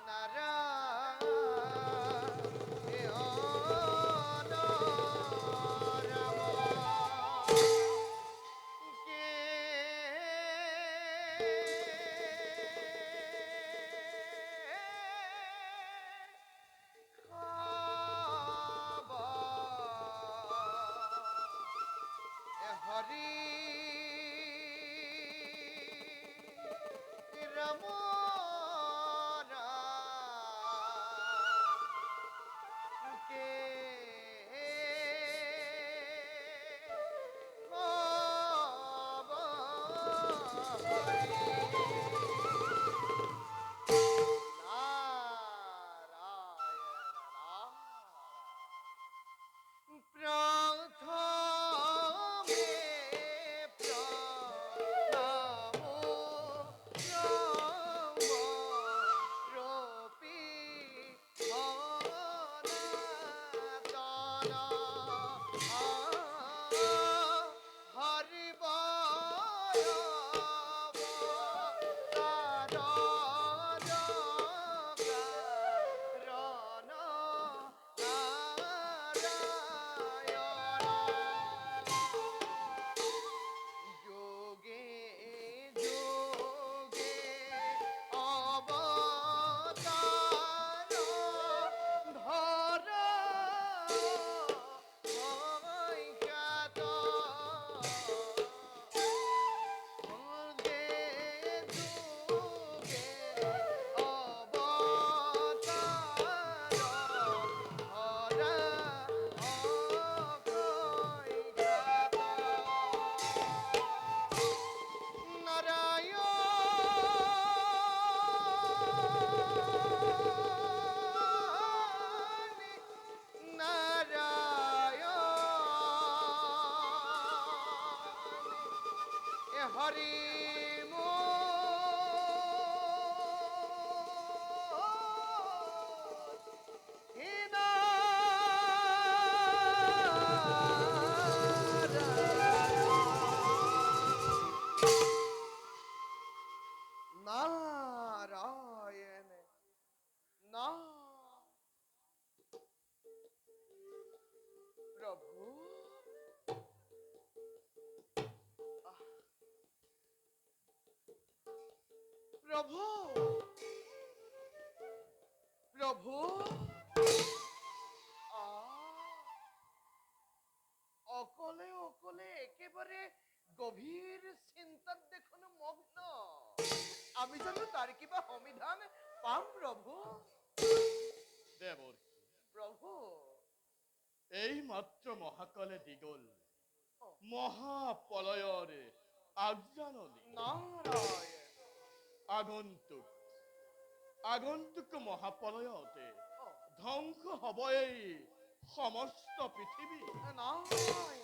নারায়ণ রাম কে হরি রাম কে প্রথমে প্রণাম রূপী সনাতন হরি বল রণ যোগে যোগে অবতার ধর খ্যাত যুগে যুগে অবতার ধরা অখ্যাত নারায়ণ নারায়ণ হরি হে নারায়ণ না প্রভু আহ, প্রভু প্রভু অকলে অকলে একেবারে গভীর চিন্তাত দেখুন মগ্ন আমি জানো তার কিবা সমিধান পাম প্রভু দেৱৰ প্রভু এই মাত্ৰ মহাকালে দিগল মহাপলয়ৰ আগজাননী নারায়ণ আগন্তুক আগন্তুক মহাপলয়তে ও, ধ্বংস হ'ব এই সমস্ত পৃথিৱী নারায়ণ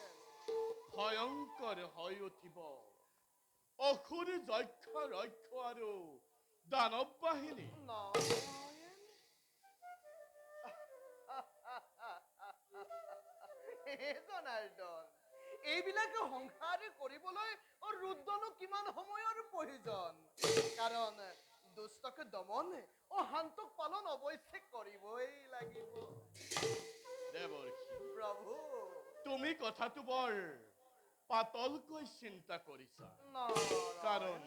ভয়ংকৰ হৈ উঠিব অসুৰ যক্ষ ৰক্ষ আৰু দানৱ বাহিনী নারায়ণ হে জনাৰ্দন এইবিলাকে সংসাৰ কৰিবলৈ ৰুদ্ৰনো কিমান সময়ৰ প্ৰয়োজন কাৰণ দুষ্টকে দমন শান্তক পালন অৱশ্যে কৰিবই লাগিব দেৱৰ্ষি প্ৰভু তুমি কথাটো বৰ পাতলকৈ চিন্তা কৰিছা কাৰণ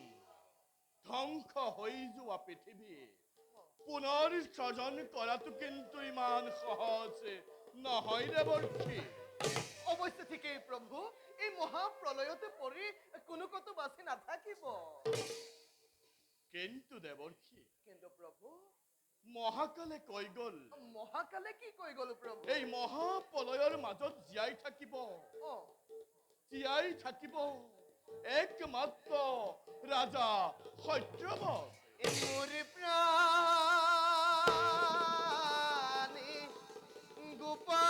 ধ্বংস হৈ যোৱা পৃথিৱী পুনৰ সৃজন কৰাটো কিন্তু ইমান সহজ নহয় দেৱৰ্ষি অৱশ্যে ঠিকেই প্ৰভু এই মহাপ্ৰলয়তে পৰি কোনো কতো বাচি নাথাকিব কিন্তু দেৱৰ্ষি কিন্তু প্ৰভু মহাকালে কৈ গ'ল মহাকালে কি কৈ গ'ল প্ৰভু এই মহাপ্ৰলয়ৰ মাজত জীয়াই থাকিব একমাত্ৰ ৰাজা সত্যৱত এই মোৰ প্ৰাণী গোপাল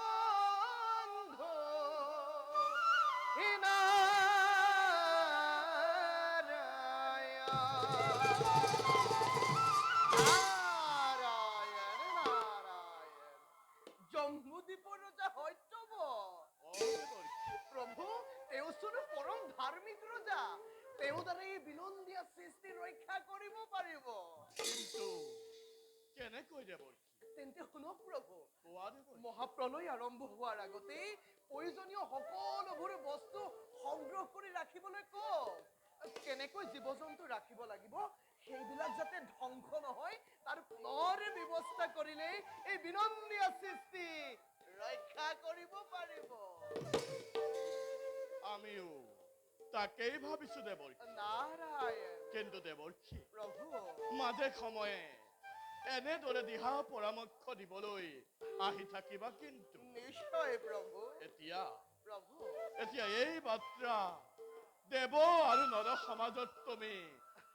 দীনবন্ধু হে নারায়ণ নারায়ণ জম্বুদ্বীপৰ ৰজা সত্যৱত তেওঁ দ্বাৰা এই বিনন্দীয়া সৃষ্টি ৰক্ষা কৰিব পাৰিব। কিন্তু কেনেকৈ দেৱৰ্ষী? তেন্তে শুনক প্ৰভু, কোৱা দেৱৰ্ষী। মহাপ্ৰলয় আৰম্ভ হোৱাৰ আগতেই প্ৰয়োজনীয় সকলোবোৰ বস্তু সংগ্ৰহ কৰি ৰাখিবলৈ কওক। কেনেকৈ জীৱ জন্তু ৰাখিব লাগিব সেইবিলাক যাতে ধ্বংস নহয় তাৰ পুনৰ ব্যৱস্থা কৰিলেই এই বিনন্দীয়া সৃষ্টি ৰক্ষা কৰিব পাৰিব। আমিও তাকেই ভাবিছো দেৱৰ্ষী। নাৰায়ণ কিন্তু দেৱৰ্ষী, প্ৰভু, মাজে সময়ে এনেদৰে দিহা পৰামৰ্শ দিবলৈ আহি থাকিবা কিন্তু। নিশ্চয় প্ৰভু। এতিয়া প্ৰভু, এই বাৰ্তা দেৱ আৰু নৰ সমাজত তুমি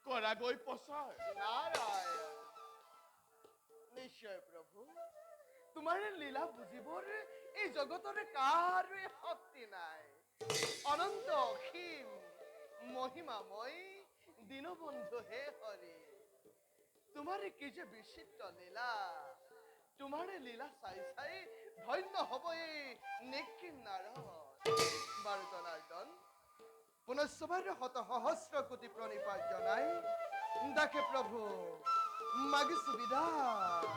কৰাগৈ প্ৰচাৰ। নাৰায়ণ নিশ্চয় প্ৰভু, তোমাৰ লীলা বুজিবৰ এই জগতৰে কাৰোৱে শক্তি নাই। অনন্ত অসীম মহিমাময় দীনবন্ধু হে হৰি, তোমাৰ কি যে বিচিত্ৰ লীলা। তোমাৰ লীলা চাই চাই ধন্য হব এই নিক্ষিণ নাৰদ। বাৰু জনাৰ্দন, পুনশ্চবাৰ শত সহস্ৰ কোটি প্ৰণিপাত জনাই ডাকে প্ৰভু মাগিছো বিদায়।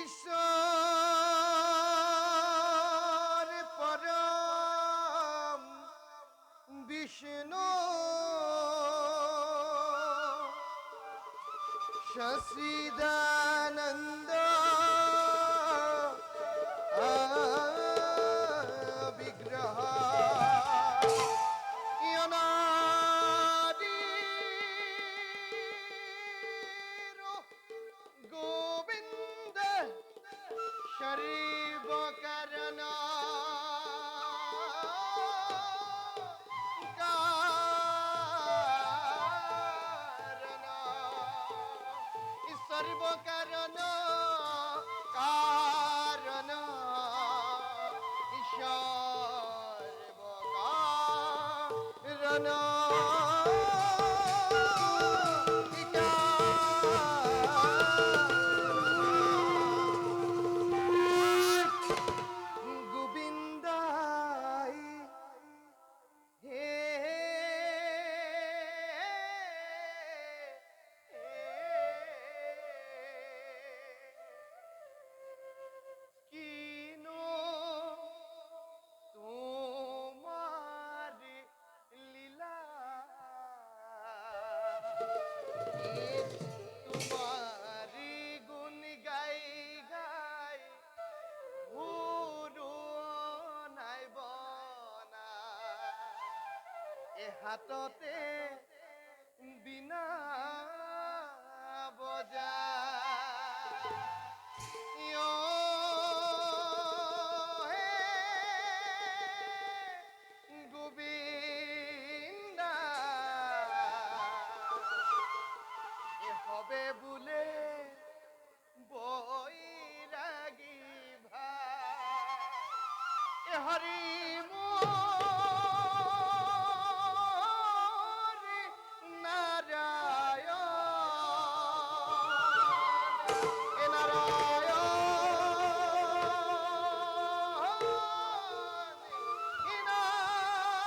ঈশ্বৰ পৰম বিষ্ণু সচিদানন্দ বিগ্রহ গোবিন্দ শরীব করণ সর্ব কারণ কারণ সর্ব কারণ গোবিন্দাই হে কিনো তোমার লীলা, তোমারি গুণ গাই গাই ভুরু নাই বনা, এ হাততে বিনা বজা। গোবিন্দা এ হবে বলে বৈরাগী ভাই, এ হরি মোর নারায়ণ, এ নারায়ণ, এ নারায়ণ,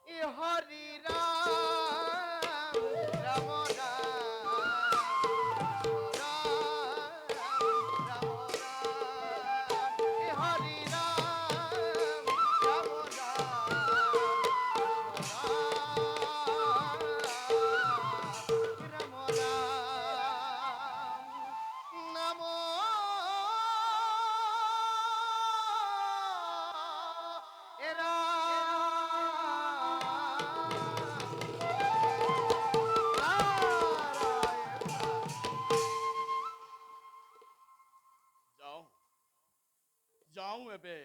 এ হরি রাম রাম রাম রাম রাম, এ হরি রাম রাম রাম রাম নম এরা যাওঁ যাওঁ এবে।